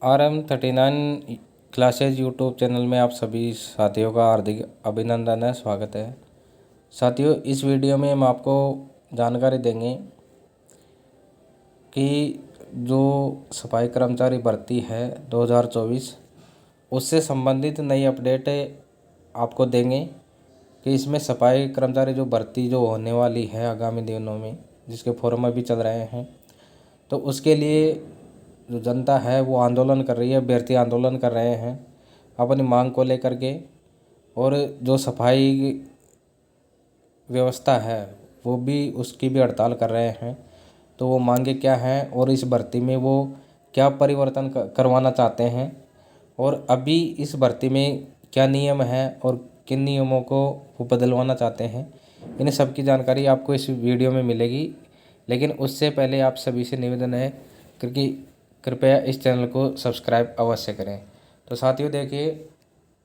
RM39 classes YouTube channel में आप सभी साथियों का हार्दिक अभिनंदन है, स्वागत है। साथियों, इस वीडियो में हम आपको जानकारी देंगे कि जो सफाई कर्मचारी भर्ती है 2024 उससे संबंधित नई अपडेट आपको देंगे कि इसमें सफाई कर्मचारी जो भर्ती जो होने वाली है आगामी दिनों में, जिसके फॉर्म अभी चल रहे हैं, तो उसके लिए जो जनता है वो आंदोलन कर रही है, अभ्यर्थी आंदोलन कर रहे हैं अपनी मांग को लेकर के। और जो सफाई व्यवस्था है वो भी उसकी भी हड़ताल कर रहे हैं। तो वो मांगे क्या हैं और इस भर्ती में वो क्या परिवर्तन करवाना चाहते हैं और अभी इस भर्ती में क्या नियम है और किन नियमों को वो बदलवाना चाहते हैं, इन सब की जानकारी आपको इस वीडियो में मिलेगी। लेकिन उससे पहले आप सभी से निवेदन है क्योंकि कृपया इस चैनल को सब्सक्राइब अवश्य करें। तो साथियों देखिए,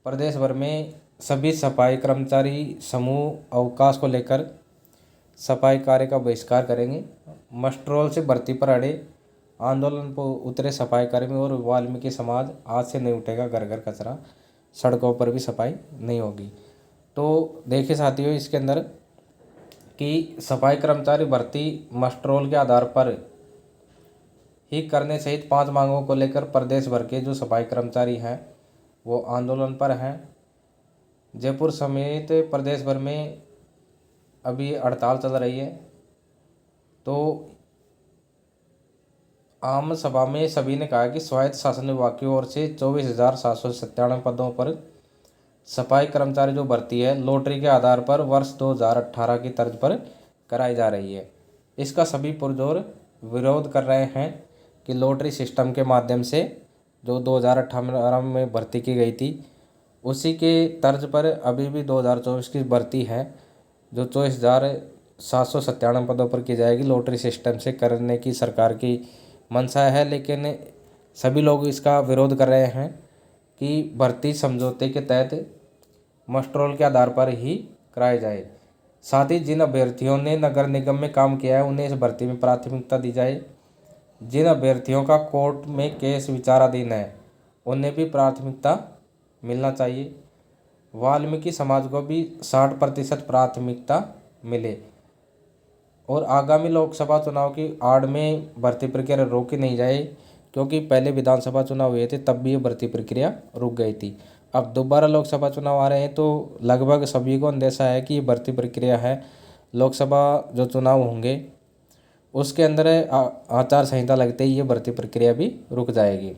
प्रदेश भर में सभी सफाई कर्मचारी समूह अवकाश को लेकर सफाई कार्य का बहिष्कार करेंगे। मस्ट्रोल से भर्ती पर अड़े आंदोलन को उतरे सफाई कर्मी और वाल्मीकि समाज आज से नहीं उठेगा घर घर कचरा, सड़कों पर भी सफाई नहीं होगी। तो देखिए साथियों, इसके अंदर कि सफाई कर्मचारी भर्ती मस्ट्रोल के आधार पर ही करने सहित 5 मांगों को लेकर प्रदेश भर के जो सफाई कर्मचारी हैं वो आंदोलन पर हैं। जयपुर समेत प्रदेश भर में अभी हड़ताल चल रही है। तो आम सभा में सभी ने कहा कि स्वायत्त शासन विभाग की ओर से 24,797 पदों पर सफाई कर्मचारी जो भर्ती है लॉटरी के आधार पर वर्ष 2018 की तर्ज पर कराई जा रही है। इसका सभी पुरजोर विरोध कर रहे हैं कि लॉटरी सिस्टम के माध्यम से जो 2018 में भर्ती की गई थी उसी के तर्ज पर अभी भी 2024 की भर्ती है जो 24,797 पदों पर की जाएगी, लॉटरी सिस्टम से करने की सरकार की मंशा है। लेकिन सभी लोग इसका विरोध कर रहे हैं कि भर्ती समझौते के तहत मस्ट्रोल के आधार पर ही कराया जाए। साथ ही जिन अभ्यर्थियों ने नगर निगम में काम किया है उन्हें इस भर्ती में प्राथमिकता दी जाए। जिन अभ्यर्थियों का कोर्ट में केस विचाराधीन है उन्हें भी प्राथमिकता मिलना चाहिए। वाल्मीकि समाज को भी 60% प्राथमिकता मिले और आगामी लोकसभा चुनाव की आड़ में भर्ती प्रक्रिया रोकी नहीं जाए, क्योंकि पहले विधानसभा चुनाव हुए थे तब भी ये भर्ती प्रक्रिया रुक गई थी। अब दोबारा लोकसभा चुनाव आ रहे हैं तो लगभग सभी को अंदेशा है कि ये भर्ती प्रक्रिया है, लोकसभा जो चुनाव होंगे उसके अंदर आचार संहिता लगते ही ये भर्ती प्रक्रिया भी रुक जाएगी।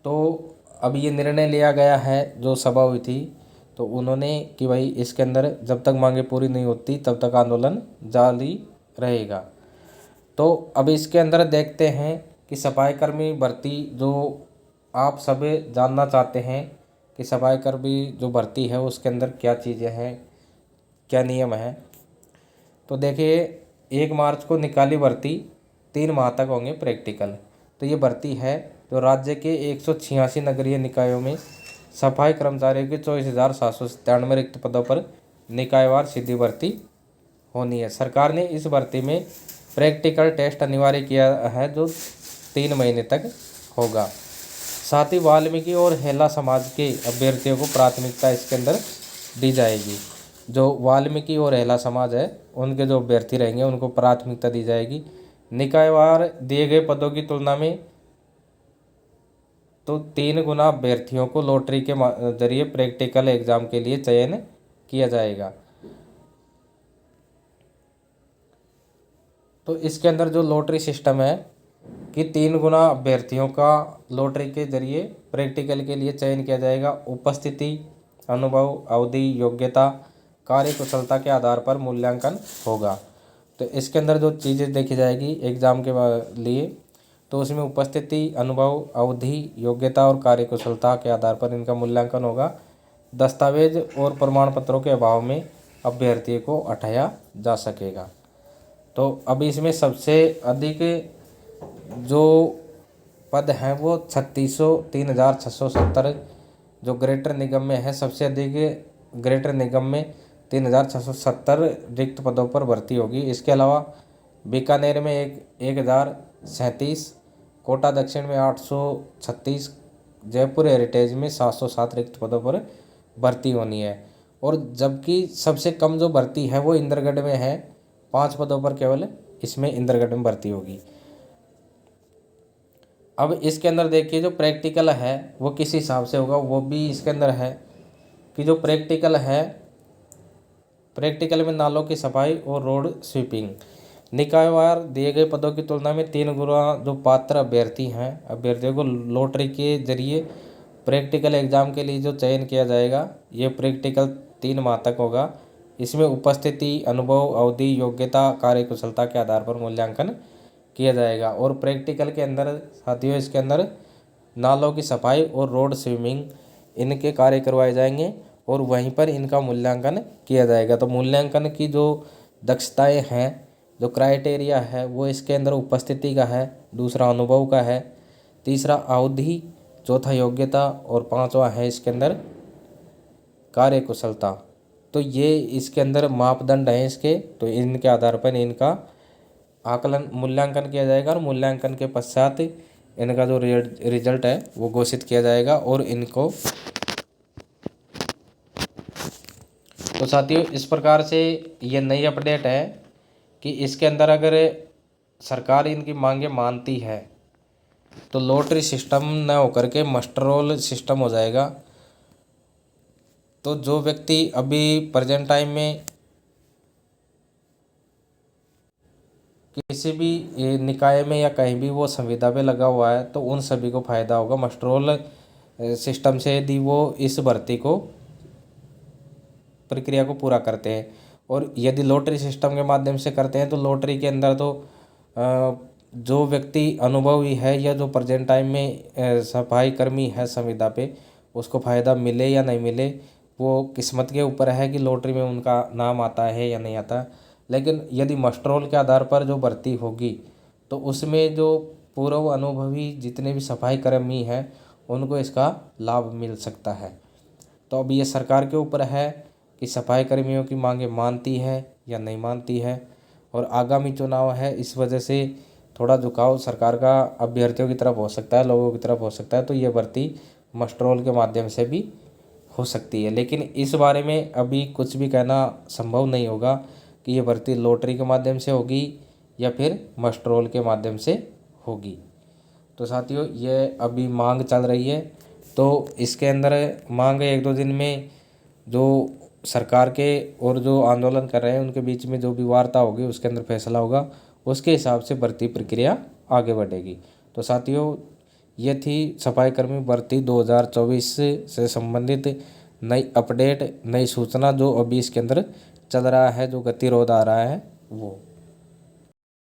तो अब ये निर्णय लिया गया है, जो सभा हुई थी तो उन्होंने कि भाई इसके अंदर जब तक मांगे पूरी नहीं होती तब तक आंदोलन जारी रहेगा। तो अब इसके अंदर देखते हैं कि सफाई कर्मी भर्ती जो आप सब जानना चाहते हैं कि सफाई कर्मी जो भर्ती है उसके अंदर क्या चीज़ें हैं, क्या नियम हैं। तो देखिए, 1 मार्च को निकाली भर्ती, 3 माह तक होंगे प्रैक्टिकल। तो ये भर्ती है जो राज्य के 186 नगरीय निकायों में सफाई कर्मचारियों के 24,797 रिक्त पदों पर निकायवार सीधी भर्ती होनी है। सरकार ने इस भर्ती में प्रैक्टिकल टेस्ट अनिवार्य किया है जो 3 महीने तक होगा। साथ ही वाल्मीकि और हेला समाज के अभ्यर्थियों को प्राथमिकता इसके अंदर दी जाएगी। जो वाल्मीकि और हेला समाज है उनके जो अभ्यर्थी रहेंगे उनको प्राथमिकता दी जाएगी। निकायवार दिए गए पदों की तुलना में तो 3 गुना अभ्यर्थियों को लॉटरी के जरिए प्रैक्टिकल एग्जाम के लिए चयन किया जाएगा। तो इसके अंदर जो लॉटरी सिस्टम है कि 3 गुना अभ्यर्थियों का लॉटरी के जरिए प्रैक्टिकल के लिए चयन किया जाएगा। उपस्थिति, अनुभव, अवधि, योग्यता, कार्य कुशलता के आधार पर मूल्यांकन होगा। तो इसके अंदर जो चीज़ें देखी जाएगी एग्ज़ाम के लिए, तो उसमें उपस्थिति, अनुभव, अवधि, योग्यता और कार्य कुशलता के आधार पर इनका मूल्यांकन होगा। दस्तावेज और प्रमाण पत्रों के अभाव में अभ्यर्थी को हटाया जा सकेगा। तो अभी इसमें सबसे अधिक जो पद हैं वो 3,670 जो ग्रेटर निगम में है, सबसे अधिक ग्रेटर निगम में 3,670 रिक्त पदों पर भर्ती होगी। इसके अलावा बीकानेर में 1,037, कोटा दक्षिण में 836, जयपुर हेरिटेज में 707 रिक्त पदों पर भर्ती होनी है। और जबकि सबसे कम जो भर्ती है वो इंद्रगढ़ में है, 5 पदों पर केवल इसमें इंद्रगढ़ में भर्ती होगी। अब इसके अंदर देखिए जो प्रैक्टिकल है वो किस हिसाब से होगा, वो भी इसके अंदर है कि जो प्रैक्टिकल है, प्रैक्टिकल में नालों की सफाई और रोड स्वीपिंग, निकायवार दिए गए पदों की तुलना में 3 गुना जो पात्र अभ्यर्थियों को लॉटरी के जरिए प्रैक्टिकल एग्जाम के लिए जो चयन किया जाएगा, ये प्रैक्टिकल 3 माह तक होगा। इसमें उपस्थिति, अनुभव, अवधि, योग्यता, कार्यकुशलता के आधार पर मूल्यांकन किया जाएगा। और प्रैक्टिकल के अंदर साथियों इसके अंदर नालों की सफाई और रोड स्विमिंग इनके कार्य करवाए जाएंगे और वहीं पर इनका मूल्यांकन किया जाएगा। तो मूल्यांकन की जो दक्षताएं हैं, जो क्राइटेरिया है, वो इसके अंदर उपस्थिति का है, दूसरा अनुभव का है, तीसरा अवधि, चौथा योग्यता और पांचवा है इसके अंदर कार्यकुशलता। तो ये इसके अंदर मापदंड हैं इसके, तो इनके आधार पर इनका आकलन मूल्यांकन किया जाएगा और मूल्यांकन के पश्चात इनका जो रिजल्ट है वो घोषित किया जाएगा। और इनको तो साथियों इस प्रकार से ये नई अपडेट है कि इसके अंदर अगर सरकार इनकी मांगे मानती है तो लॉटरी सिस्टम न होकर के मस्टर रोल सिस्टम हो जाएगा। तो जो व्यक्ति अभी प्रेजेंट टाइम में किसी भी निकाय में या कहीं भी वो संविदा पे लगा हुआ है तो उन सभी को फायदा होगा मस्टर रोल सिस्टम से, यदि वो इस भर्ती को प्रक्रिया को पूरा करते हैं। और यदि लॉटरी सिस्टम के माध्यम से करते हैं तो लॉटरी के अंदर तो जो व्यक्ति अनुभवी है या जो प्रेजेंट टाइम में सफाई कर्मी है संविदा पे, उसको फ़ायदा मिले या नहीं मिले वो किस्मत के ऊपर है कि लॉटरी में उनका नाम आता है या नहीं आता। लेकिन यदि मस्टर रोल के आधार पर जो भर्ती होगी तो उसमें जो पूर्व अनुभवी जितने भी सफाई कर्मी हैं उनको इसका लाभ मिल सकता है। तो अब ये सरकार के ऊपर है कि सफाई कर्मियों की मांगे मानती है या नहीं मानती है। और आगामी चुनाव है, इस वजह से थोड़ा झुकाव सरकार का अभ्यर्थियों की तरफ हो सकता है, लोगों की तरफ हो सकता है। तो ये भर्ती मस्टर रोल के माध्यम से भी हो सकती है, लेकिन इस बारे में अभी कुछ भी कहना संभव नहीं होगा कि ये भर्ती लॉटरी के माध्यम से होगी या फिर मस्टर रोल के माध्यम से होगी। तो साथियों ये अभी मांग चल रही है, तो इसके अंदर मांग 1-2 दिन में जो सरकार के और जो आंदोलन कर रहे हैं उनके बीच में जो भी वार्ता होगी उसके अंदर फैसला होगा, उसके हिसाब से भर्ती प्रक्रिया आगे बढ़ेगी। तो साथियों ये थी सफाई कर्मी भर्ती 2024 से संबंधित नई अपडेट, नई सूचना जो अभी इसके अंदर चल रहा है, जो गतिरोध आ रहा है वो।